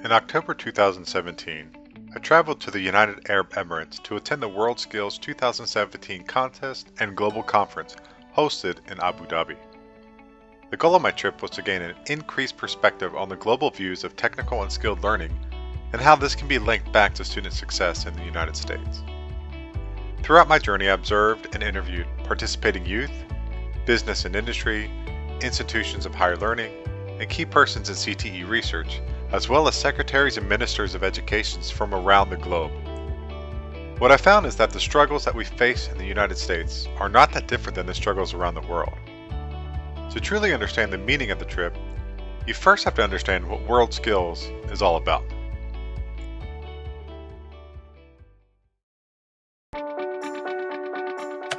In October 2017, I traveled to the United Arab Emirates to attend the WorldSkills 2017 contest and global conference hosted in Abu Dhabi. The goal of my trip was to gain an increased perspective on the global views of technical and skilled learning and how this can be linked back to student success in the United States. Throughout my journey, I observed and interviewed participating youth, business and industry, institutions of higher learning, and key persons in CTE research, as well as secretaries and ministers of education from around the globe. What I found is that the struggles that we face in the United States are not that different than the struggles around the world. To truly understand the meaning of the trip, you first have to understand what WorldSkills is all about.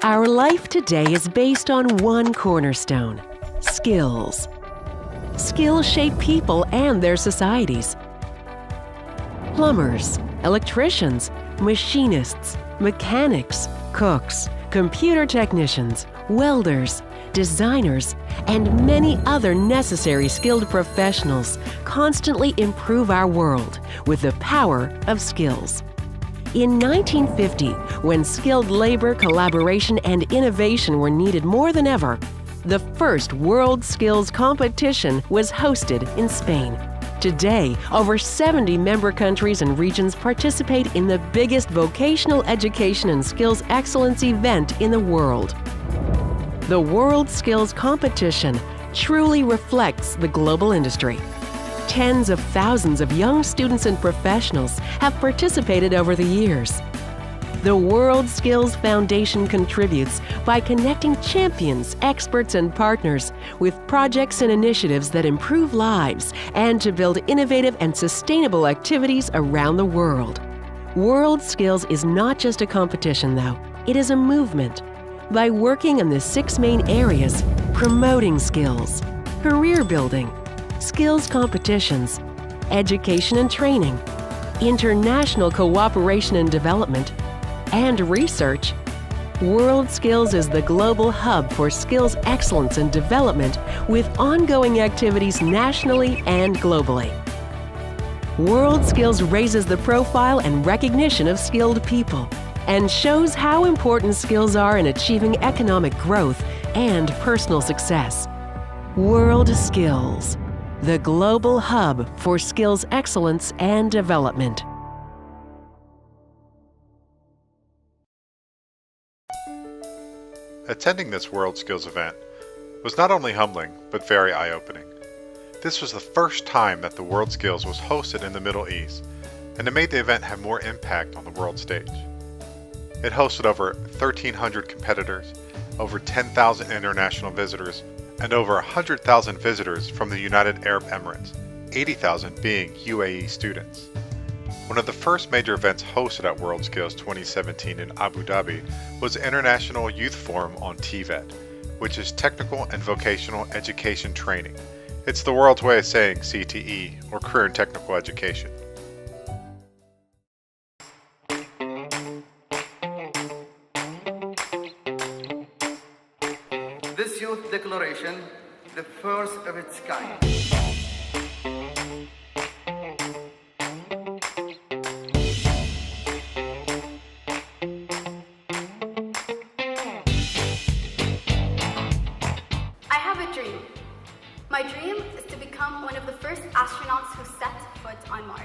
Our life today is based on one cornerstone: skills. Skills shape people and their societies. Plumbers, electricians, machinists, mechanics, cooks, computer technicians, welders, designers, and many other necessary skilled professionals constantly improve our world with the power of skills. In 1950, when skilled labor, collaboration, and innovation were needed more than ever, the first World Skills Competition was hosted in Spain. Today, over 70 member countries and regions participate in the biggest vocational education and skills excellence event in the world. The World Skills Competition truly reflects the global industry. Tens of thousands of young students and professionals have participated over the years. The World Skills Foundation contributes by connecting champions, experts, and partners with projects and initiatives that improve lives and to build innovative and sustainable activities around the world. World Skills is not just a competition, though. It is a movement. By working in the 6 main areas: promoting skills, career building, skills competitions, education and training, international cooperation and development, and research, WorldSkills is the global hub for skills excellence and development with ongoing activities nationally and globally. WorldSkills raises the profile and recognition of skilled people and shows how important skills are in achieving economic growth and personal success. WorldSkills, the global hub for skills excellence and development. Attending this WorldSkills event was not only humbling, but very eye-opening. This was the first time that the WorldSkills was hosted in the Middle East, and it made the event have more impact on the world stage. It hosted over 1,300 competitors, over 10,000 international visitors, and over 100,000 visitors from the United Arab Emirates, 80,000 being UAE students. One of the first major events hosted at WorldSkills 2017 in Abu Dhabi was the International Youth Forum on TVET, which is Technical and Vocational Education Training. It's the world's way of saying CTE, or Career and Technical Education. This youth declaration, the first of its kind. I have a dream. My dream is to become one of the first astronauts who set foot on Mars.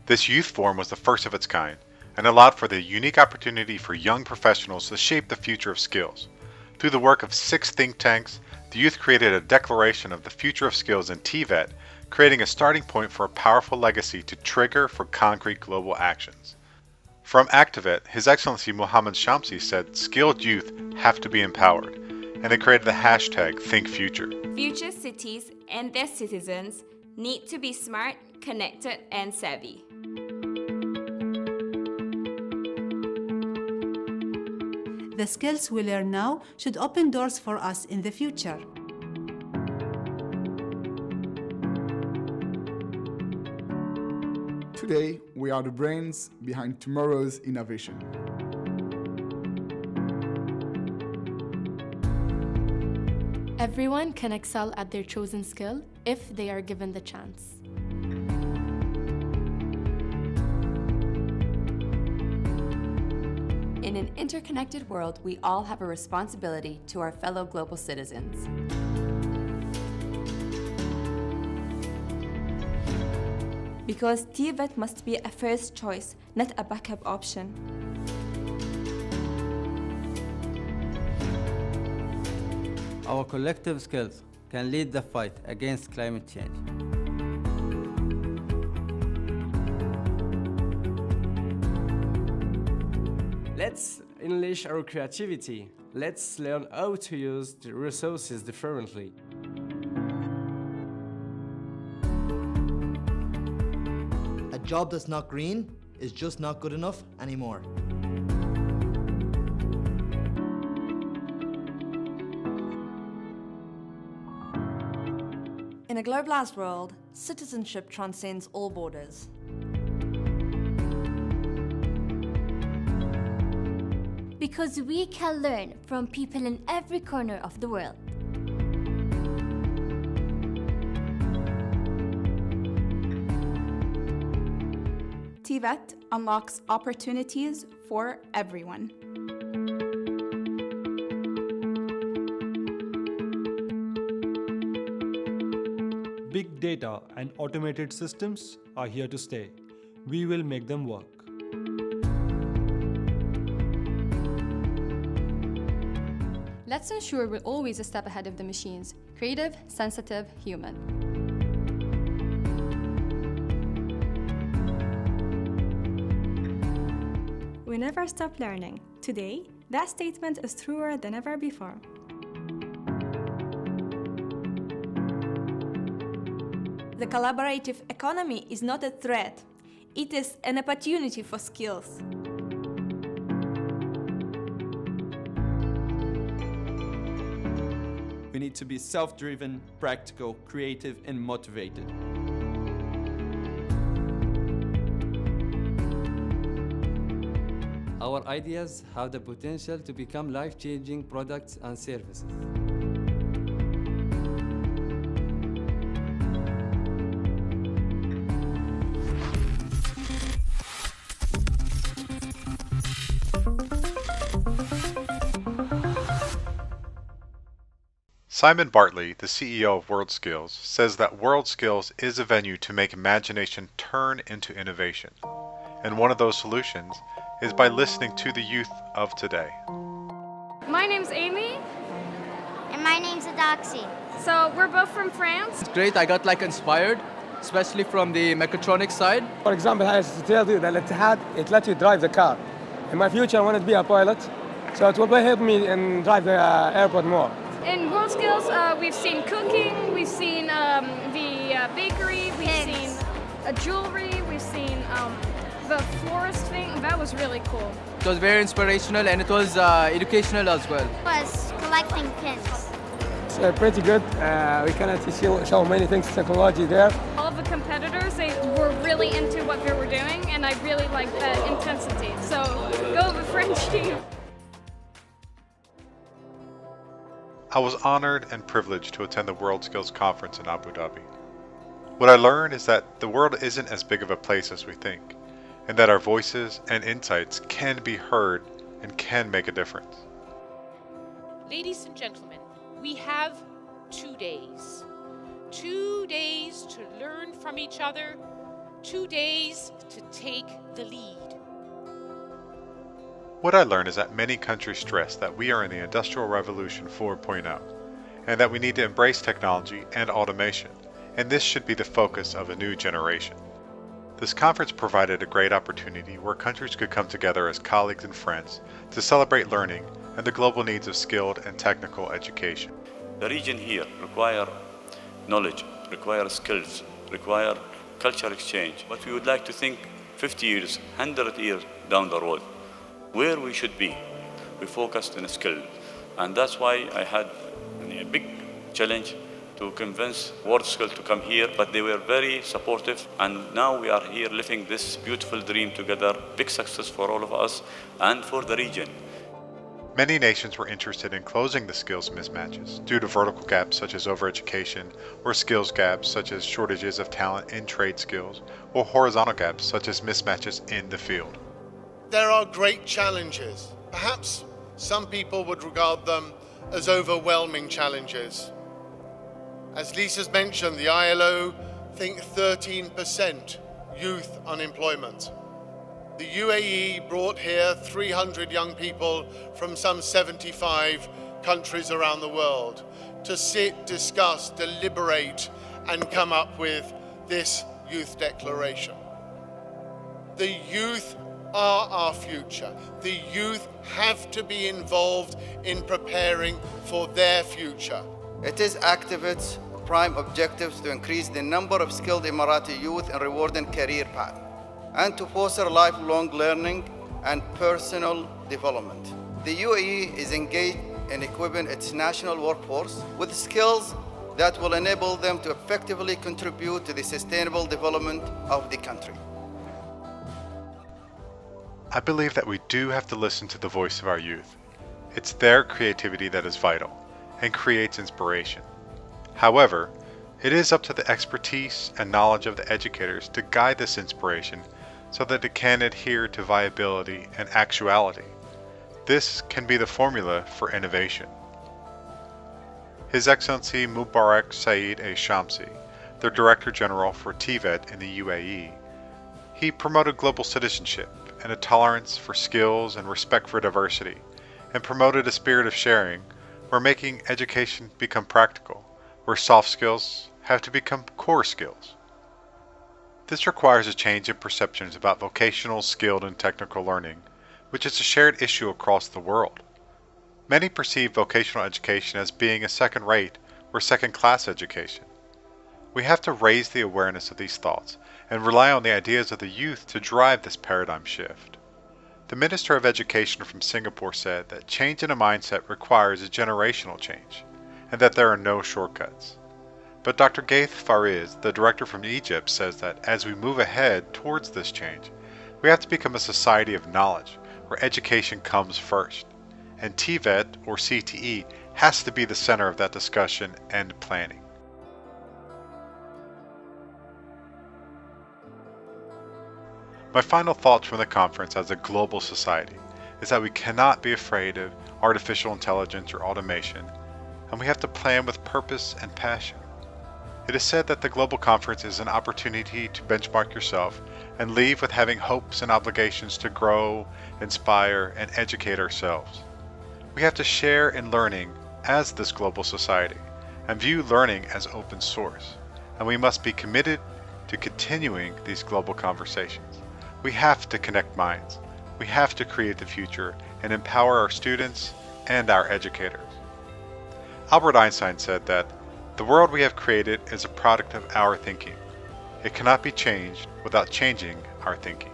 This youth forum was the first of its kind and allowed for the unique opportunity for young professionals to shape the future of skills. Through the work of 6 think tanks, the youth created a declaration of the future of skills in TVET, creating a starting point for a powerful legacy to trigger for concrete global actions. From Activet, His Excellency Mohammed Shamsi said skilled youth have to be empowered, and they created the hashtag #ThinkFuture. Future cities and their citizens need to be smart, connected, and savvy. The skills we learn now should open doors for us in the future. Today, we are the brains behind tomorrow's innovation. Everyone can excel at their chosen skill if they are given the chance. In an interconnected world, we all have a responsibility to our fellow global citizens. Because TVET must be a first choice, not a backup option. Our collective skills can lead the fight against climate change. Let's unleash our creativity. Let's learn how to use the resources differently. A job that's not green is just not good enough anymore. In a globalized world, citizenship transcends all borders. Because we can learn from people in every corner of the world. TVET unlocks opportunities for everyone. Big data and automated systems are here to stay. We will make them work. Let's ensure we're always a step ahead of the machines. Creative, sensitive, human. We never stop learning. Today, that statement is truer than ever before. The collaborative economy is not a threat. It is an opportunity for skills. We need to be self-driven, practical, creative, and motivated. Our ideas have the potential to become life-changing products and services. Simon Bartley, the CEO of WorldSkills, says that WorldSkills is a venue to make imagination turn into innovation. And one of those solutions is by listening to the youth of today. My name's Amy. And my name's Adoxy. So we're both from France. It's great, I got inspired, especially from the mechatronics side. For example, I have to tell you that it lets you drive the car. In my future, I want to be a pilot, so it will help me and drive the airport more. In WorldSkills, we've seen cooking, we've seen the bakery, we've seen jewelry, we've seen the florist thing. That was really cool. It was very inspirational and it was educational as well. It was collecting pins. It's pretty good. We can actually show many things, technology there. All of the competitors, they were really into what they were doing, and I really liked that intensity. So go the French team. I was honored and privileged to attend the WorldSkills conference in Abu Dhabi. What I learned is that the world isn't as big of a place as we think, and that our voices and insights can be heard and can make a difference. Ladies and gentlemen, we have 2 days. 2 days to learn from each other, 2 days to take the lead. What I learned is that many countries stress that we are in the Industrial Revolution 4.0, and that we need to embrace technology and automation, and this should be the focus of a new generation. This conference provided a great opportunity where countries could come together as colleagues and friends to celebrate learning and the global needs of skilled and technical education. The region here requires knowledge, requires skills, requires cultural exchange, but we would like to think 50 years, 100 years down the road, where we should be, we focused on skill. And that's why I had a big challenge to convince WorldSkill to come here, but they were very supportive, and now we are here living this beautiful dream together, big success for all of us and for the region. Many nations were interested in closing the skills mismatches due to vertical gaps such as overeducation, or skills gaps such as shortages of talent in trade skills, or horizontal gaps such as mismatches in the field. There are great challenges. Perhaps some people would regard them as overwhelming challenges. As Lisa's mentioned, the ILO think 13% youth unemployment. The UAE brought here 300 young people from some 75 countries around the world to sit, discuss, deliberate, and come up with this youth declaration. The youth are our future. The youth have to be involved in preparing for their future. It is activists' prime objectives to increase the number of skilled Emirati youth in rewarding career path and to foster lifelong learning and personal development. The UAE is engaged in equipping its national workforce with skills that will enable them to effectively contribute to the sustainable development of the country. I believe that we do have to listen to the voice of our youth. It's their creativity that is vital and creates inspiration. However, it is up to the expertise and knowledge of the educators to guide this inspiration so that it can adhere to viability and actuality. This can be the formula for innovation. His Excellency Mubarak Saeed A. Shamsi, the Director General for TVET in the UAE, he promoted global citizenship and a tolerance for skills and respect for diversity, and promoted a spirit of sharing where making education become practical, where soft skills have to become core skills. This requires a change in perceptions about vocational, skilled, and technical learning, which is a shared issue across the world. Many perceive vocational education as being a second-rate or second-class education. We have to raise the awareness of these thoughts and rely on the ideas of the youth to drive this paradigm shift. The Minister of Education from Singapore said that change in a mindset requires a generational change, and that there are no shortcuts. But Dr. Gaith Fariz, the director from Egypt, says that as we move ahead towards this change, we have to become a society of knowledge, where education comes first. And TVET, or CTE, has to be the center of that discussion and planning. My final thoughts from the conference as a global society is that we cannot be afraid of artificial intelligence or automation, and we have to plan with purpose and passion. It is said that the global conference is an opportunity to benchmark yourself and leave with having hopes and obligations to grow, inspire, and educate ourselves. We have to share in learning as this global society and view learning as open source, and we must be committed to continuing these global conversations. We have to connect minds. We have to create the future and empower our students and our educators. Albert Einstein said that the world we have created is a product of our thinking. It cannot be changed without changing our thinking.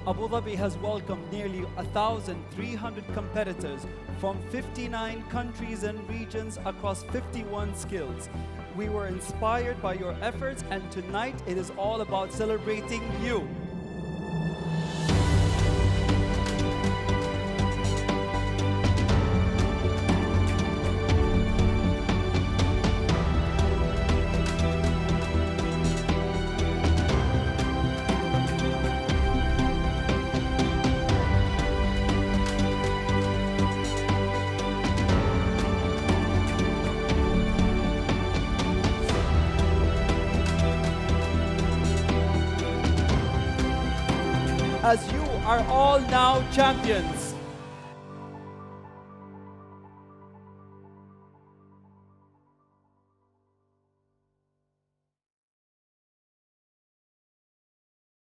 Abu Dhabi has welcomed nearly 1,300 competitors from 59 countries and regions across 51 skills. We were inspired by your efforts, and tonight it is all about celebrating you. As you are all now champions.